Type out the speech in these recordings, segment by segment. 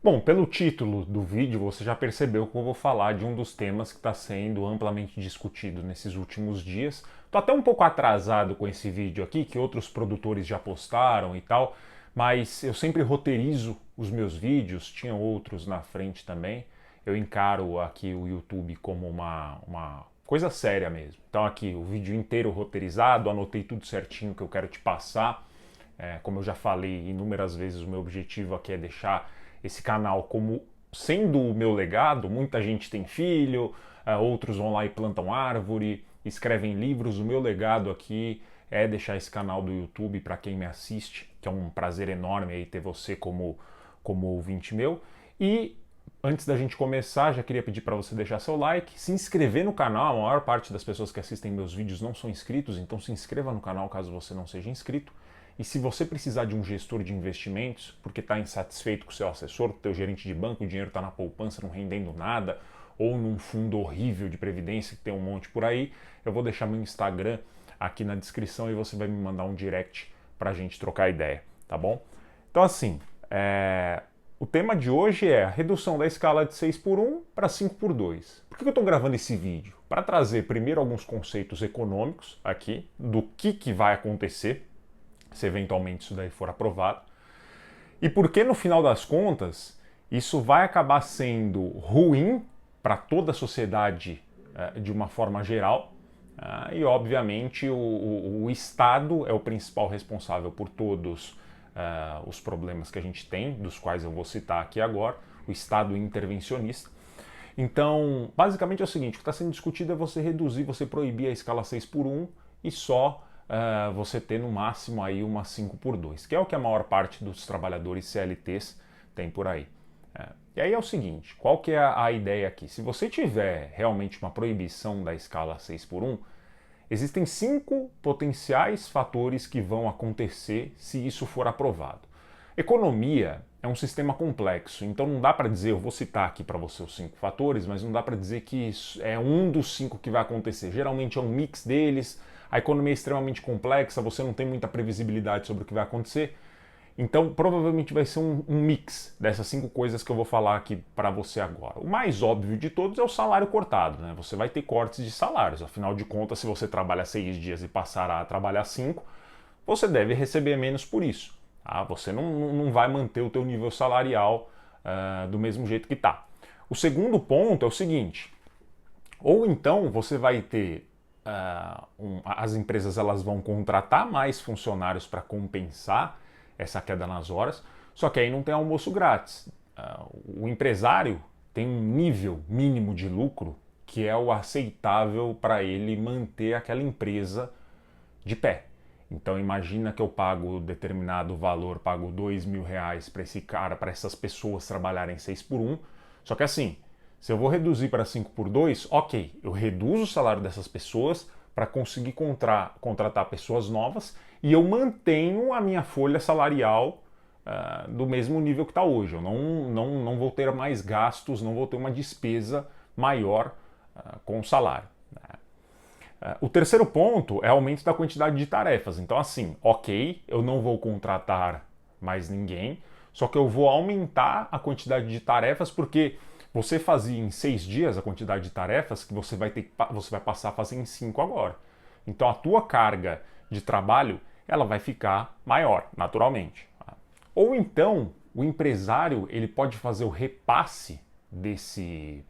Bom, pelo título do vídeo você já percebeu que eu vou falar de um dos temas que está sendo amplamente discutido nesses últimos dias. Estou até um pouco atrasado com esse vídeo aqui, que outros produtores já postaram e tal, mas eu sempre roteirizo os meus vídeos, tinha outros na frente também. Eu encaro aqui o YouTube como uma coisa séria mesmo. Então aqui o vídeo inteiro roteirizado, anotei tudo certinho que eu quero te passar. Como eu já falei inúmeras vezes, o meu objetivo aqui é deixar esse canal como sendo o meu legado. Muita gente tem filho, outros vão lá e plantam árvore, escrevem livros. O meu legado aqui é deixar esse canal do YouTube para quem me assiste, que é um prazer enorme aí ter você como ouvinte meu. E antes da gente começar, já queria pedir para você deixar seu like, se inscrever no canal. A maior parte das pessoas que assistem meus vídeos não são inscritos, então se inscreva no canal caso você não seja inscrito. E se você precisar de um gestor de investimentos, porque está insatisfeito com o seu assessor, com o teu gerente de banco, o dinheiro está na poupança, não rendendo nada, ou num fundo horrível de previdência que tem um monte por aí, eu vou deixar meu Instagram aqui na descrição e você vai me mandar um direct para a gente trocar ideia, tá bom? Então assim, o tema de hoje é a redução da escala de 6:1 para 5:2. Por que eu estou gravando esse vídeo? Para trazer primeiro alguns conceitos econômicos aqui, do que vai acontecer, se eventualmente isso daí for aprovado. E porque no final das contas, isso vai acabar sendo ruim para toda a sociedade de uma forma geral. E obviamente o Estado é o principal responsável por todos os problemas que a gente tem, dos quais eu vou citar aqui agora, o Estado intervencionista. Então, basicamente é o seguinte, o que está sendo discutido é você reduzir, você proibir a escala 6:1 e só você ter no máximo aí uma 5:2, que é o que a maior parte dos trabalhadores CLTs tem por aí. E aí é o seguinte, qual que é a ideia aqui? Se você tiver realmente uma proibição da escala 6:1, existem 5 potenciais fatores que vão acontecer se isso for aprovado. Economia é um sistema complexo, então não dá para dizer, eu vou citar aqui para você os 5 fatores, mas não dá para dizer que isso é um dos 5 que vai acontecer. Geralmente é um mix deles. A economia é extremamente complexa, você não tem muita previsibilidade sobre o que vai acontecer. Então, provavelmente vai ser um mix dessas 5 coisas que eu vou falar aqui para você agora. O mais óbvio de todos é o salário cortado, né? Você vai ter cortes de salários. Afinal de contas, se você trabalha 6 dias e passará a trabalhar 5, você deve receber menos por isso. Tá? Você não vai manter o teu nível salarial do mesmo jeito que está. O segundo ponto é o seguinte, ou então você vai ter as empresas elas vão contratar mais funcionários para compensar essa queda nas horas, só que aí não tem almoço grátis. O empresário tem um nível mínimo de lucro que é o aceitável para ele manter aquela empresa de pé. Então imagina que eu pago determinado valor, pago R$ 2.000 para esse cara, para essas pessoas trabalharem 6:1, só que assim, se eu vou reduzir para 5:2, ok, eu reduzo o salário dessas pessoas para conseguir contratar pessoas novas e eu mantenho a minha folha salarial do mesmo nível que está hoje. Eu não vou ter mais gastos, não vou ter uma despesa maior com o salário. O terceiro ponto é o aumento da quantidade de tarefas. Então, assim, ok, eu não vou contratar mais ninguém, só que eu vou aumentar a quantidade de tarefas porque você fazia em 6 dias a quantidade de tarefas que você vai passar a fazer em 5 agora. Então, a tua carga de trabalho ela vai ficar maior, naturalmente. Ou então, o empresário ele pode fazer o repasse desse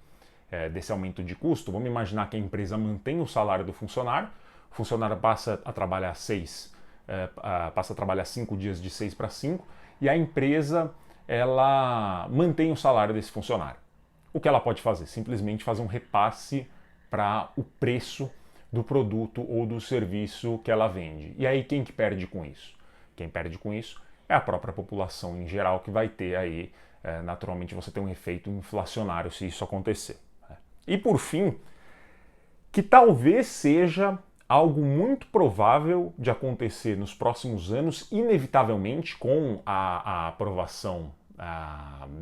aumento de custo. Vamos imaginar que a empresa mantém o salário do funcionário, o funcionário passa a trabalhar 5 dias de 6 para 5, e a empresa ela mantém o salário desse funcionário. O que ela pode fazer? Simplesmente fazer um repasse para o preço do produto ou do serviço que ela vende. E aí quem que perde com isso? Quem perde com isso é a própria população em geral, que vai ter aí, naturalmente você tem um efeito inflacionário se isso acontecer. E por fim, que talvez seja algo muito provável de acontecer nos próximos anos, inevitavelmente com a aprovação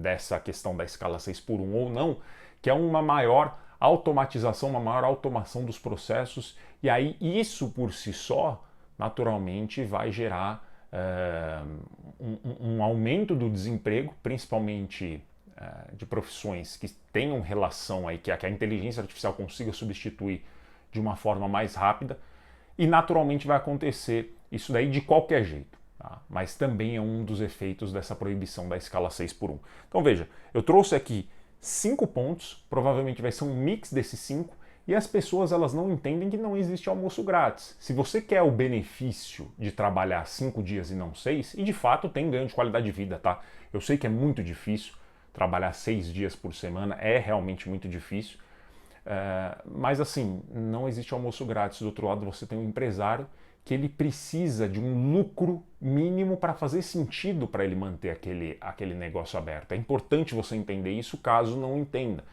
dessa questão da escala 6:1 ou não, que é uma maior automatização, uma maior automação dos processos, e aí isso por si só, naturalmente, vai gerar um aumento do desemprego, principalmente de profissões que tenham relação aí, que a inteligência artificial consiga substituir de uma forma mais rápida, e naturalmente vai acontecer isso daí de qualquer jeito. Tá? Mas também é um dos efeitos dessa proibição da escala 6x1. Então veja, eu trouxe aqui 5 pontos, provavelmente vai ser um mix desses 5, e as pessoas elas não entendem que não existe almoço grátis. Se você quer o benefício de trabalhar 5 dias e não 6, e de fato tem ganho de qualidade de vida, tá? Eu sei que é muito difícil trabalhar 6 dias por semana, é realmente muito difícil, mas assim, não existe almoço grátis. Do outro lado você tem um empresário que ele precisa de um lucro mínimo para fazer sentido para ele manter aquele negócio aberto. É importante você entender isso caso não entenda.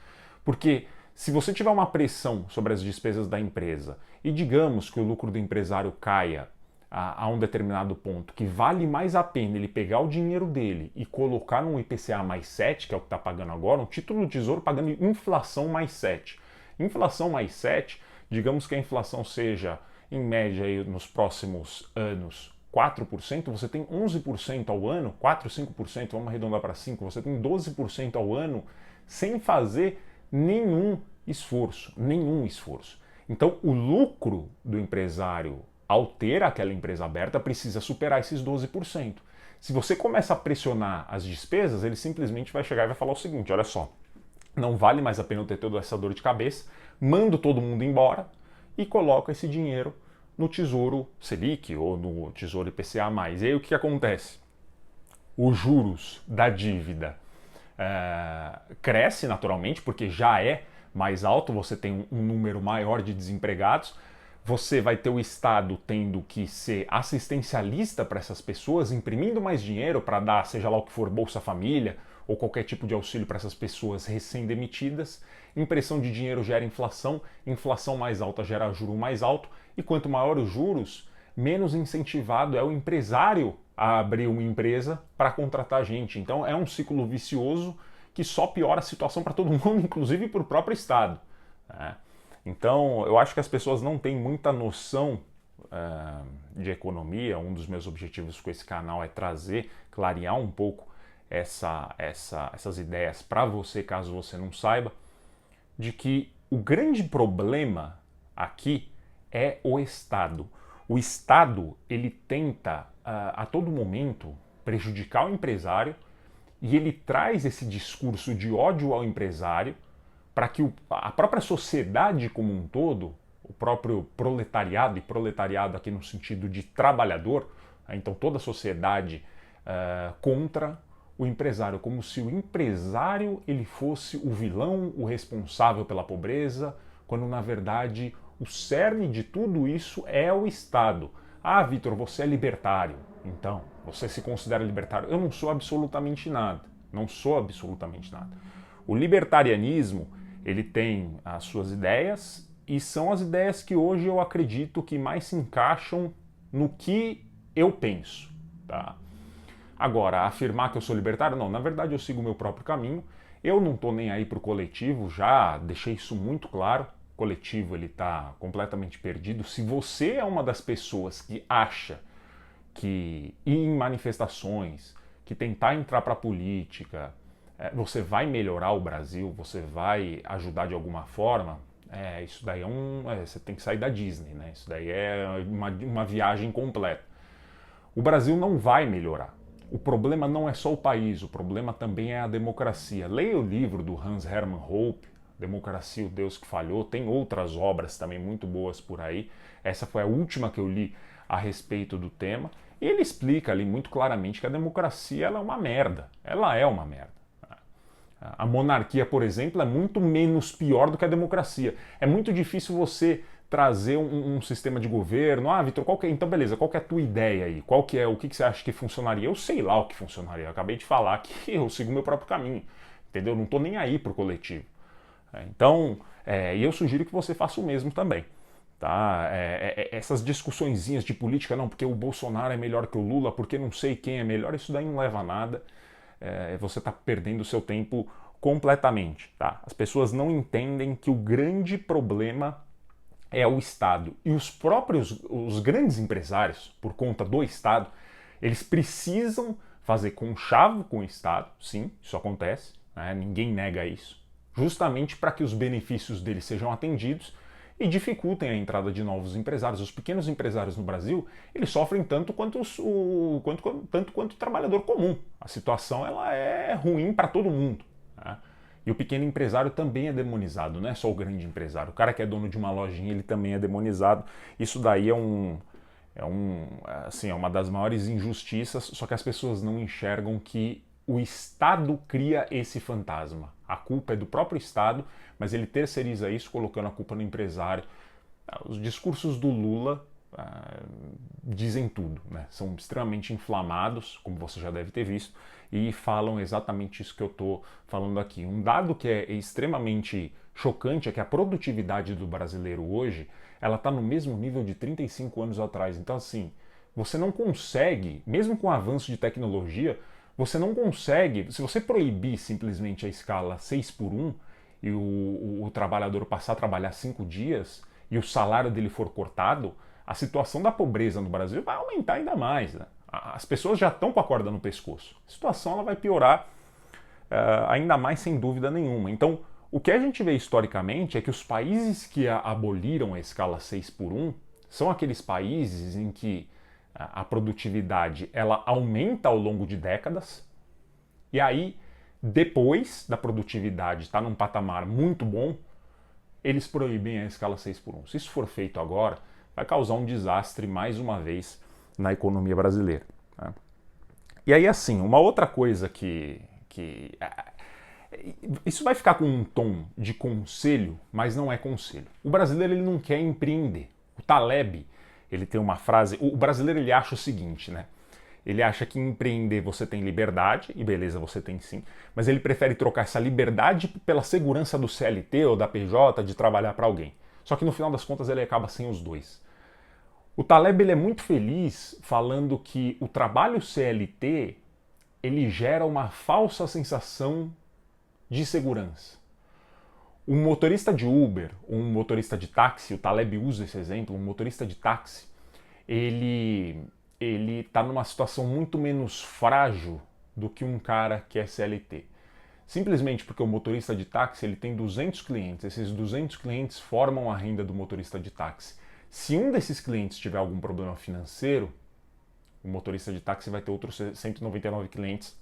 Porque se você tiver uma pressão sobre as despesas da empresa e digamos que o lucro do empresário caia a um determinado ponto, que vale mais a pena ele pegar o dinheiro dele e colocar num IPCA mais 7, que é o que está pagando agora, um título do Tesouro pagando inflação mais 7. Inflação mais 7, digamos que a inflação seja em média aí, nos próximos anos 4%, você tem 11% ao ano, 4, 5%, vamos arredondar para 5%, você tem 12% ao ano sem fazer nenhum esforço, nenhum esforço. Então o lucro do empresário ao ter aquela empresa aberta precisa superar esses 12%. Se você começa a pressionar as despesas, ele simplesmente vai chegar e vai falar o seguinte, olha só, não vale mais a pena eu ter toda essa dor de cabeça, mando todo mundo embora, e coloca esse dinheiro no Tesouro Selic ou no Tesouro IPCA+. E aí o que acontece? Os juros da dívida cresce naturalmente, porque já é mais alto, você tem um número maior de desempregados, você vai ter o Estado tendo que ser assistencialista para essas pessoas, imprimindo mais dinheiro para dar, seja lá o que for, Bolsa Família, ou qualquer tipo de auxílio para essas pessoas recém-demitidas. Impressão de dinheiro gera inflação, inflação mais alta gera juro mais alto, e quanto maior os juros, menos incentivado é o empresário a abrir uma empresa para contratar gente. Então é um ciclo vicioso que só piora a situação para todo mundo, inclusive para o próprio Estado. Né? Então eu acho que as pessoas não têm muita noção de economia. Um dos meus objetivos com esse canal é trazer, clarear um pouco essas ideias para você, caso você não saiba, de que o grande problema aqui é o Estado. O Estado, ele tenta a todo momento prejudicar o empresário e ele traz esse discurso de ódio ao empresário para que a própria sociedade como um todo, o próprio proletariado, e proletariado aqui no sentido de trabalhador, então toda a sociedade contra o empresário, como se o empresário ele fosse o vilão, o responsável pela pobreza, quando na verdade o cerne de tudo isso é o Estado. Ah, Vitor, você é libertário. Então, você se considera libertário? Eu não sou absolutamente nada. Não sou absolutamente nada. O libertarianismo, ele tem as suas ideias e são as ideias que hoje eu acredito que mais se encaixam no que eu penso, tá? Agora, afirmar que eu sou libertário, não, na verdade eu sigo o meu próprio caminho, eu não estou nem aí para o coletivo, já deixei isso muito claro, o coletivo ele está completamente perdido. Se você é uma das pessoas que acha que ir em manifestações, que tentar entrar para a política, você vai melhorar o Brasil, você vai ajudar de alguma forma, isso daí você tem que sair da Disney, né? Isso daí é uma viagem completa. O Brasil não vai melhorar. O problema não é só o país, o problema também é a democracia. Leia o livro do Hans Hermann Hoppe, Democracia, o Deus que Falhou. Tem outras obras também muito boas por aí. Essa foi a última que eu li a respeito do tema. E ele explica ali muito claramente que a democracia ela é uma merda. Ela é uma merda. A monarquia, por exemplo, é muito menos pior do que a democracia. É muito difícil você trazer um sistema de governo. Ah, Vitor, então beleza, qual que é a tua ideia aí? O que você acha que funcionaria? Eu sei lá o que funcionaria. Eu acabei de falar que eu sigo o meu próprio caminho, entendeu? Eu não estou nem aí pro coletivo. Então, e eu sugiro que você faça o mesmo também. Tá? Essas discussõezinhas de política, não, porque o Bolsonaro é melhor que o Lula, porque não sei quem é melhor, isso daí não leva a nada. Você está perdendo o seu tempo completamente. Tá? As pessoas não entendem que o grande problema é o Estado. E os grandes empresários, por conta do Estado, eles precisam fazer conchavo com o Estado, sim, isso acontece, né? Ninguém nega isso, justamente para que os benefícios dele sejam atendidos e dificultem a entrada de novos empresários. Os pequenos empresários no Brasil, eles sofrem tanto quanto o trabalhador comum. A situação ela é ruim para todo mundo, né? E o pequeno empresário também é demonizado, não é só o grande empresário. O cara que é dono de uma lojinha, ele também é demonizado. Isso daí é uma das maiores injustiças, só que as pessoas não enxergam que o Estado cria esse fantasma. A culpa é do próprio Estado, mas ele terceiriza isso colocando a culpa no empresário. Os discursos do Lula dizem tudo, né? São extremamente inflamados, como você já deve ter visto, e falam exatamente isso que eu estou falando aqui. Um dado que é extremamente chocante é que a produtividade do brasileiro hoje ela está no mesmo nível de 35 anos atrás. Então, assim, você não consegue, mesmo com o avanço de tecnologia, você não consegue, se você proibir simplesmente a escala 6 por 1 e o trabalhador passar a trabalhar 5 dias e o salário dele for cortado, a situação da pobreza no Brasil vai aumentar ainda mais, né? As pessoas já estão com a corda no pescoço. A situação ela vai piorar ainda mais, sem dúvida nenhuma. Então, o que a gente vê historicamente é que os países que aboliram a escala 6 por 1 são aqueles países em que a produtividade ela aumenta ao longo de décadas, e aí, depois da produtividade estar num patamar muito bom, eles proíbem a escala 6 por 1. Se isso for feito agora, vai causar um desastre mais uma vez na economia brasileira, né? E aí, assim, uma outra coisa que isso vai ficar com um tom de conselho, mas não é conselho. O brasileiro ele não quer empreender. O Taleb, ele tem uma frase, o brasileiro ele acha o seguinte, né? Ele acha que empreender você tem liberdade, e beleza, você tem sim, mas ele prefere trocar essa liberdade pela segurança do CLT ou da PJ de trabalhar para alguém. Só que no final das contas ele acaba sem os dois. O Taleb ele é muito feliz falando que o trabalho CLT ele gera uma falsa sensação de segurança. Um motorista de Uber, um motorista de táxi, o Taleb usa esse exemplo, um motorista de táxi, ele está numa situação muito menos frágil do que um cara que é CLT. Simplesmente porque o motorista de táxi ele tem 200 clientes, esses 200 clientes formam a renda do motorista de táxi. Se um desses clientes tiver algum problema financeiro, o motorista de táxi vai ter outros 199 clientes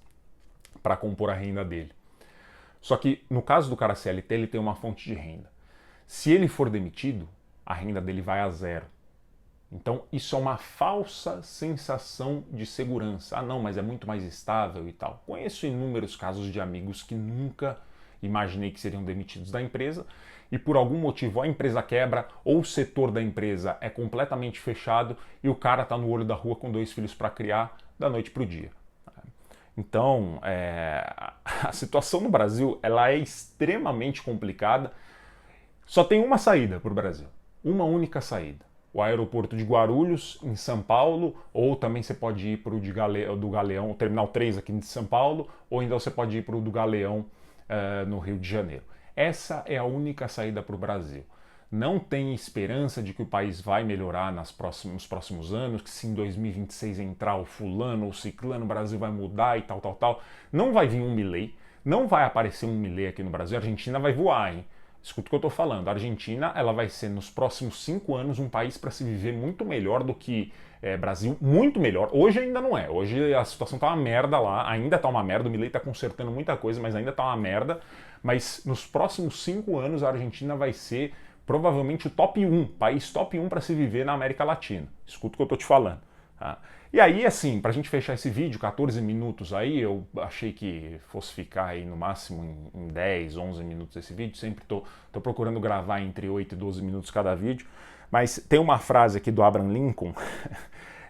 para compor a renda dele. Só que no caso do cara CLT, ele tem uma fonte de renda. Se ele for demitido, a renda dele vai a zero. Então isso é uma falsa sensação de segurança. Ah não, mas é muito mais estável e tal. Conheço inúmeros casos de amigos que nunca imaginei que seriam demitidos da empresa e por algum motivo a empresa quebra ou o setor da empresa é completamente fechado e o cara está no olho da rua com 2 filhos para criar da noite para o dia. Então, a situação no Brasil ela é extremamente complicada. Só tem uma saída para o Brasil, uma única saída. O aeroporto de Guarulhos, em São Paulo, ou também você pode ir para o do Galeão, o Terminal 3 aqui de São Paulo, ou então você pode ir para o do Galeão no Rio de Janeiro. Essa é a única saída para o Brasil. Não tem esperança de que o país vai melhorar nos próximos anos, que se em 2026 entrar o fulano ou ciclano, o Brasil vai mudar e tal, tal, tal. Não vai vir um Milei, não vai aparecer um Milei aqui no Brasil, a Argentina vai voar, hein? Escuta o que eu estou falando, a Argentina ela vai ser nos próximos 5 anos um país para se viver muito melhor do que Brasil, muito melhor. Hoje ainda não é, hoje a situação está uma merda lá, ainda está uma merda, o Milei está consertando muita coisa, mas ainda está uma merda. Mas nos próximos 5 anos a Argentina vai ser provavelmente o top 1, país top 1 para se viver na América Latina. Escuta o que eu estou te falando. Tá? E aí, assim, para a gente fechar esse vídeo, 14 minutos aí, eu achei que fosse ficar aí no máximo em 10, 11 minutos esse vídeo, sempre estou procurando gravar entre 8 e 12 minutos cada vídeo, mas tem uma frase aqui do Abraham Lincoln,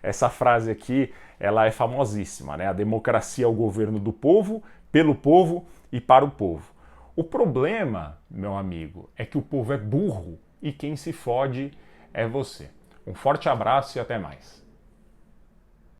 essa frase aqui, ela é famosíssima, né? A democracia é o governo do povo, pelo povo e para o povo. O problema, meu amigo, é que o povo é burro e quem se fode é você. Um forte abraço e até mais.